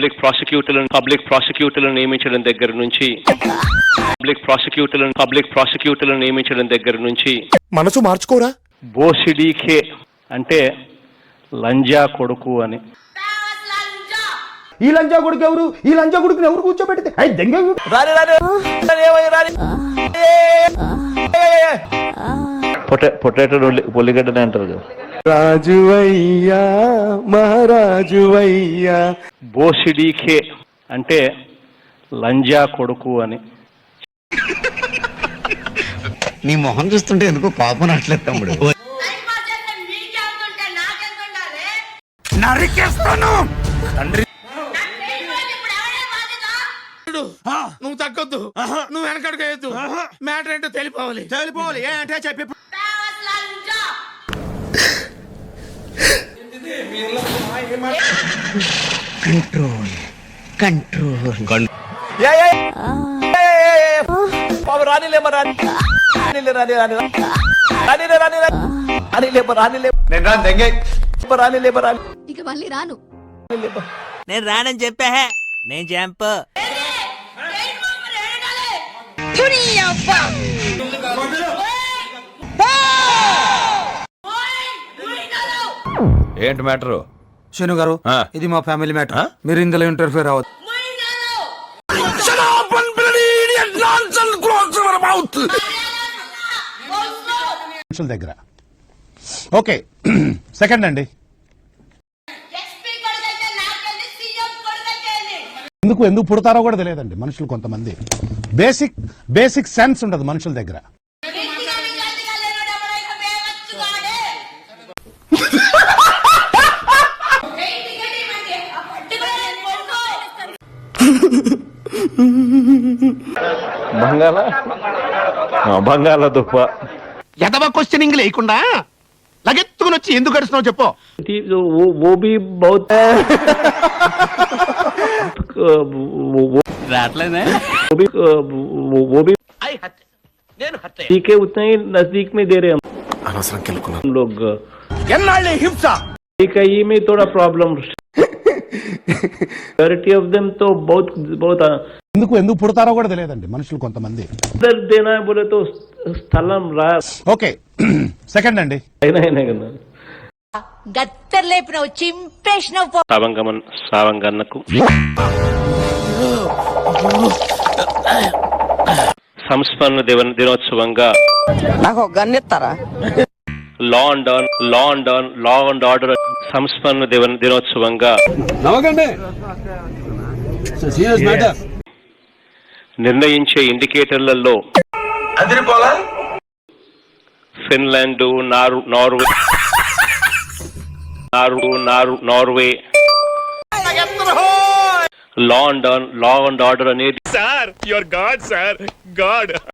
Public ప్రాసిక్యూటర్లను నియమించడం దగ్గర నుంచి పబ్లిక్ ప్రాసిక్యూటర్లను నియమించడం దగ్గర నుంచి మనసు మార్చుకోరా. బోసిడీకే అంటే లంజా కొడుకు అని. ఈ లంజా కొడుకు ఎవరు? ఈ లంజా కొడుకుని ఎవరు కూర్చోబెడితే పొటాటో పొలిగడ్డనే అంటారు కదా. రాజువయ్యా మహారాజువయ్యా. బోసిడీకే అంటే లంజా కొడుకు అని. నీ మొహం చూస్తుంటే ఎందుకో పాపం అట్లేదు తమ్ముడు. నరికేస్తాను. నువ్వు తగ్గొద్దు, నువ్వు వెనకడుగేయద్దు. మ్యాటర్ ఏంటో తెలిపోవాలి. ఏంటంటే చెప్పి కంట్రోల్ ఇక మళ్ళీ రాను. నేను రానని చెప్పా. నేను జంప్. ఏంటి మ్యాటరు? శను గారు, ఇది మా ఫ్యామిలీ మ్యాటర్. మీరు ఇందులో ఇంటర్ఫియర్ అవ్వద్దు. మనుషుల దగ్గర. ఓకే, సెకండ్ అండి. ఎందుకు పుడతారో కూడా తెలియదండి మనుషులు. కొంతమంది బేసిక్ సెన్స్ ఉండదు మనుషుల దగ్గర. బంగాళదుప్ప. ఎదవ క్వశ్చనింగ్ లేకుండా లగెత్తుకుని వచ్చి ఎందుకు గడుస్తున్నావు చెప్పు. नजदीक में दे रहे हम लोग. హింస में थोड़ा प्रॉब्लम. मेजॉरिटी ऑफ देम तो बहुत ఎందుకు పుడతారో కూడా తెలియదండి మనుషులు. కొంతమంది देना है बोले तो స్థలం రా. ఓకే, సెకండ్ అండి. కదా గత్తర్లేపినవు, చింపేసినవు. సావంగన్నకు సంస్మరణ దినోత్సవంగా నాకు గన్నెత్తారా? లా అండ్ ఆర్డర్ సంస్మరణ దినోత్సవంగా నిర్ణయించే ఇండికేటర్లలో Finland, Norway law and order అనేది. Sir, your god sir, God.